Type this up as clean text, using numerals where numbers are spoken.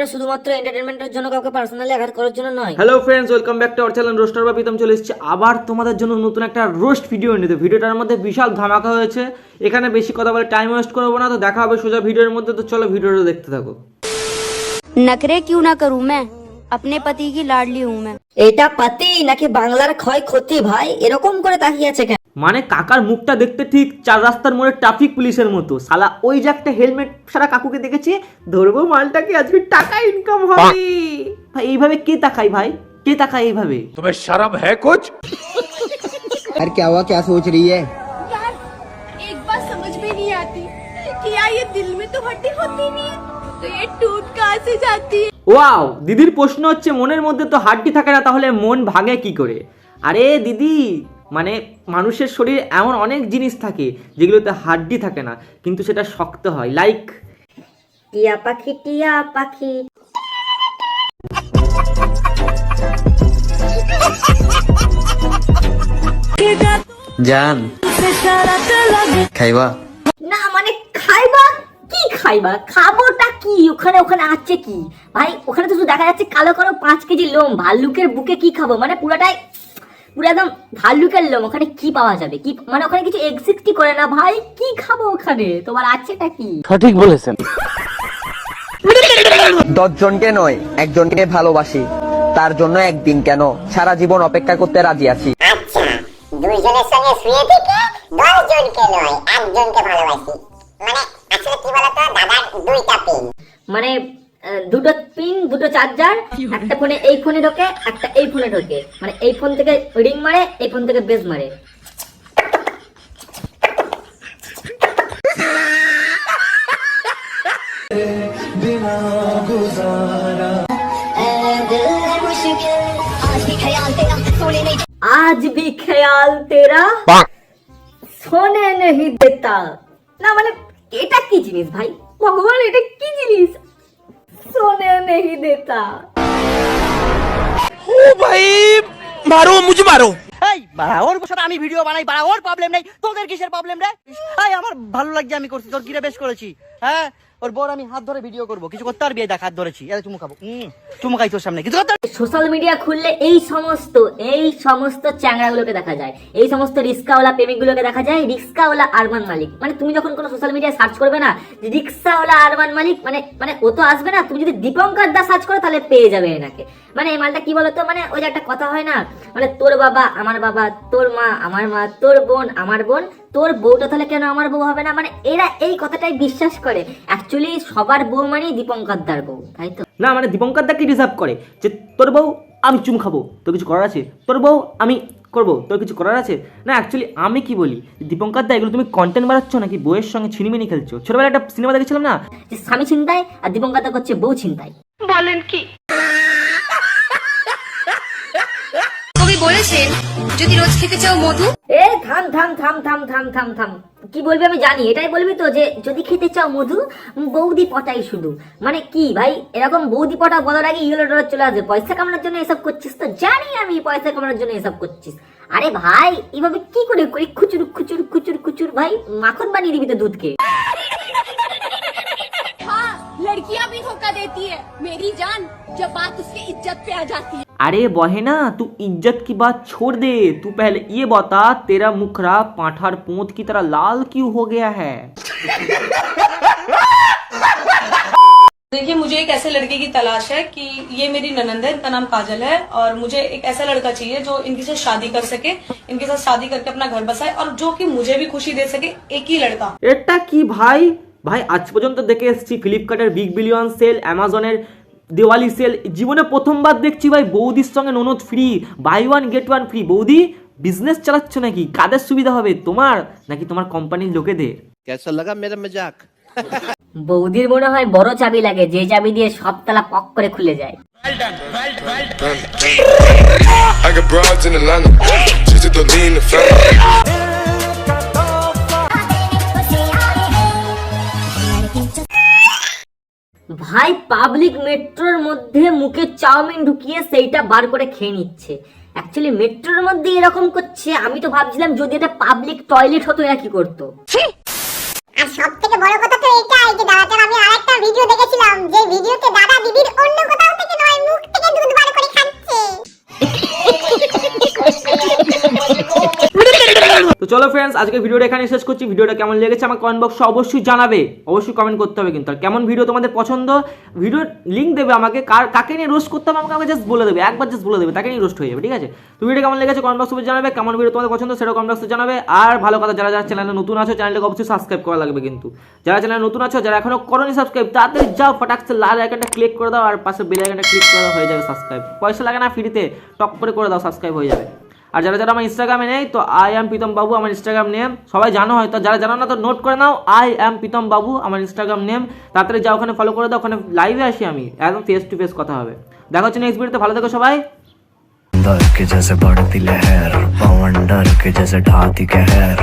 ভিডিওটা শুধুমাত্র এন্টারটেইনমেন্টের জন্য, কাউকে পার্সোনালি আঘাত করার জন্য নয়। Hello friends, welcome back to our channel roster বা প্রীতম। চলে এসেছি আবার তোমাদের জন্য নতুন একটা রোস্ট ভিডিও নিতে। ভিডিওটার মধ্যে বিশাল ধামাকা হয়েছে, এখানে বেশি কথা বলে টাইম ওয়েস্ট করবো না, তো দেখা হবে সোজা ভিডিওর মধ্যে। তো চলো ভিডিওটা দেখতে থাকো। नखरे क्यों ना करूं मैं, अपने पति की लाडली हूं मैं। এটা পাতি নাকি বাংলার ক্ষয়ক্ষতি ভাই? এরকম করে তাকিয়ে আছে কেন? মানে কাকার মুখটা দেখতে ঠিক চার রাস্তার মোড়ে ট্রাফিক পুলিশের মতো। শালা ওই যে একটা হেলমেট সারা কাকুকে দেখেছি, ধরবো মালটাকে, আজকে টাকা ইনকাম হবে। ভাই এইভাবে কে তাকায় ভাই? কে তাকায় এইভাবে? तुम्हें शर्म है कुछ? यार क्या हुआ, क्या सोच रही है? यार एक बात समझ में नहीं आती कि यार ये दिल में तो हड्डी होती नहीं है, तो ये टूट कहाँ से जाती है? ওয়াও, দিদির প্রশ্ন হচ্ছে মনের মধ্যে তো হাড্ডি থাকে না, তাহলে মন ভাগে কি করে? আরে দিদি, মানে মানুষের শরীরে এমন অনেক জিনিস থাকে যেগুলোতে হাড্ডি থাকে না, কিন্তু সেটা শক্ত হয়। লাইক টিয়া পাখি, টিয়া পাখি। जान खाइबा না মানে খাইবা কি? খাইবা খাবোটা কি? ওখানে ওখানে আছে কি ভাই? ওখানে তো শুধু দেখা যাচ্ছে কালো কালো 5 কেজি লোম। ভাল্লুকের বুকে কি খাবো? মানে পুরোটাই পুরো একদম ভাল্লুকের লোম। ওখানে কি পাওয়া যাবে? কি মানে ওখানে কিছু এক্সিস্টই করে না ভাই। কি খাবো ওখানে? তোমার আছেটা কি? সঠিক বলেছেন। 10 জনকে নয়, একজনকে ভালোবাসি, তার জন্য একদিন কেন সারা জীবন অপেক্ষা করতে রাজি আছি। আচ্ছা, দুইজনের সঙ্গে শুয়ে থেকে 10 জনকে নয়, একজনকে ভালোবাসি। মানে আসলে কি বলতো, দাদার দুইটা পিন। মানে দুটো পিন, দুটো চার্জার, একটা ফোনে এই ফোনে ঢোকে, একটা এই ফোনে ঢোকে। মানে এই ফোন থেকে রিং মারে, এই ফোন থেকে বেস মারে। आज भी ख्याल तेरा सोने नहीं देता। না মানে এটা কি জিনিস ভাই? ভগবান, এটা কি জিনিস? সোনে नहीं देता। মারো মুঝে মারো। এই বাড়া, ওর সাথে আমি ভিডিও বানাই, বাড়া ওর প্রবলেম নেই, তোদের কিসের প্রবলেম রে? এই আমার ভালো লাগছে, আমি করছি, তোর কিরে বেশ করেছি। হ্যাঁ, ওর বড় আমি হাত ধরে ভিডিও করব, কিছু করতে পারবি? দেখ হাত ধরেছি, এত চুমু খাবো, চুমু খাই তোর সামনে, কিছু করতে পারবি? সোশ্যাল মিডিয়া খুললে এই সমস্ত চ্যাংড়াগুলোকে দেখা যায়, এই সমস্ত রিক্সাওয়ালা প্রেমিকগুলোকে দেখা যায়, রিক্সাওয়ালা আরমান মালিক। মানে তুমি যখন কোনো সোশ্যাল মিডিয়া সার্চ করবে না রিক্সাওয়ালা আরমান মালিক, মানে মানে ও তো আসবে না। তুমি যদি দীপঙ্কর দা সার্চ করো তাহলে পেয়ে যাবে এনাকে। মানে এই মালটা কি বলতো, মানে ওই যে একটা কথা হয় না, মানে তোর বাবা আমার বাবা, তোর মা আমার মা, তোর বোন আমার বোন, তোর বউটা তাহলে কেন আমার বউ হবে না? মানে এরা এই কথাটাই বিশ্বাস করে। অ্যাকচুয়ালি সবার বউ মানে দীপঙ্কর দার বউ, তাই তো না, মানে দীপঙ্কর দা কি ডিজার্ভ করে যে তোর বউ আমি চুম খাবো, তোর কিছু করার আছে? তোর বউ আমি করবো, তোর কিছু করার আছে? না, অ্যাকচুয়ালি আমি কি বলি, দীপঙ্কর দা এগুলো তুমি কন্টেন্ট বানাচ্ছ নাকি বউয়ের সঙ্গে ছিনিমিনি খেলছো? ছোটবেলায় একটা সিনেমা দেখেছিলাম না, যে স্বামী ছিনতাই আর দীপঙ্কর দা করছে বউ ছিনতাই। বলেন কি? কবি বলেছেন যদি রোজ খেতে চাও মধু। এ থাম থাম থাম থাম থাম থাম থাম। কি বলবি আমি জানি, এটাই বলবি তো যে যদি খেতে চাও মধু, বৌদি পটাই শুধু। মানে কি ভাই, এরকম বৌদি পটা বলার আগে ইয়েলো ডলার চলে আসবে। পয়সা কামানোর জন্য এসব করছিস তো জানি আমি, পয়সা কামানোর জন্য এসব করছিস। আরে ভাই এভাবে কি করে করি খুচুর খুচুর খুচুর খুচুর, ভাই মাখন বানিয়ে দিবি তো দুধকে। हाँ, लड़कियां भी धोखा देती है मेरी जान, जब बात उसकी इज्जत पे आ जाती है। अरे बहना तू इज्जत की बात छोड़ दे, तू पहले ये बता तेरा मुखरा पाठार पोंत की तरह लाल क्यों हो गया है? देखिए, मुझे एक ऐसे लड़के की तलाश है कि ये मेरी ननंद है, इनका नाम काजल है, और मुझे एक ऐसा लड़का चाहिए जो इनके साथ शादी कर सके, इनके साथ शादी करके अपना घर बसाए, और जो कि मुझे भी खुशी दे सके। एक ही लड़का। এটা কি ভাই? ভাই আজ পর্যন্ত দেখে এসেছি ফ্লিপকার্টের বিগ বিলিয়ন সেল, অ্যামাজনের দিওয়ালি সেল, জীবনে প্রথমবার দেখছি ভাই বৌদির সঙ্গে ননদ free, buy one get one free. বৌদি বিজনেস চালাচ্ছ নাকি? কাদের সুবিধা হবে, তোমার নাকি তোমার কোম্পানির লোকেদের? कैसा लगा मेरा मजाक? বৌদির মনে হয় বড় চাবি লাগে, যে চাবি দিয়ে সব তালা পক করে খুলে যায়। I got broads in Atlanta, just to lean the family. ভাই পাবলিক মেট্রোর মধ্যে মুখে চাউমিন ঢুকিয়ে সেইটা বার করে খেয়ে নিচ্ছে। অ্যাকচুয়ালি মেট্রোর মধ্যে এরকম করছে, আমি তো ভাবছিলাম যদি এটা পাবলিক টয়লেট হতো এরা কি করতো। আর সবথেকে বড় কথা তো এটাই যে দাদাটার আমি আরেকটা ভিডিও দেখেছিলাম, যে ভিডিওতে দাদা দিদির অন্য কোথাও থেকে নয় মুখ থেকে দুধ বার করে খাচ্ছে। তো চলো ফ্রেন্ডস, আজকে ভিডিওটা এখানে শেষ করছি। ভিডিওটা কেমন লেগেছে আমার কমেন্ট বক্সে অবশ্যই জানাবে, অবশ্যই কমেন্ট করতে হবে কিন্তু। আর কেমন ভিডিও তোমাদের পছন্দ, ভিডিওর লিঙ্ক দেবে আমাকে, কাকে নিয়ে রোস্ট করতে হবে আমাকে জাস্ট বলে দেবে, একবার জাস্ট বলে দেবে, তাকে নিয়ে রোস্ট হয়ে যাবে, ঠিক আছে? তো ভিডিও কেমন লেগেছে কমেন্ট বক্সে জানাবে, কেমন ভিডিও তোমাদের পছন্দ সেটা কমেন্ট বক্সে জানাবে। আর ভালো কথা, যারা যারা চ্যানেলে নতুন আছো চ্যানেলটাকে অবশ্যই সাবস্ক্রাইব করা লাগবে কিন্তু। যারা চ্যানেলে নতুন আছো, যারা এখনো করোনি সাবস্ক্রাইব, তাড়াতাড়ি যাও ফটাকসে লাল আইকনটা ক্লিক করে দাও আর পাশে বেল আইকনটা ক্লিক করে দাও, হয়ে যাবে সাবস্ক্রাইব। পয়সা লাগে না, ফ্রিতে টক করে দাও, সাবস্ক্রাইব হয়ে যাবে। আর যারা যারা আমার ইনস্টাগ্রামে নেই, তো আই এম প্রীতম বাবু আমার ইনস্টাগ্রাম নেম, সবাই জানো হয়তো, যারা জানো না তো নোট করে নাও, আই এম প্রীতম বাবু আমার ইনস্টাগ্রাম নেম। তাড়াতাড়ি যাও, ওখানে ফলো করে দাও, ওখানে লাইভে আসি আমি, একদম ফেস টু ফেস কথা হবে। দেখা হচ্ছে নেক্সট ভিডিওতে, ভালো থেকো সবাই। के जैसे बढ़ती लहर, पवन डर के जैसे ढाती कहर।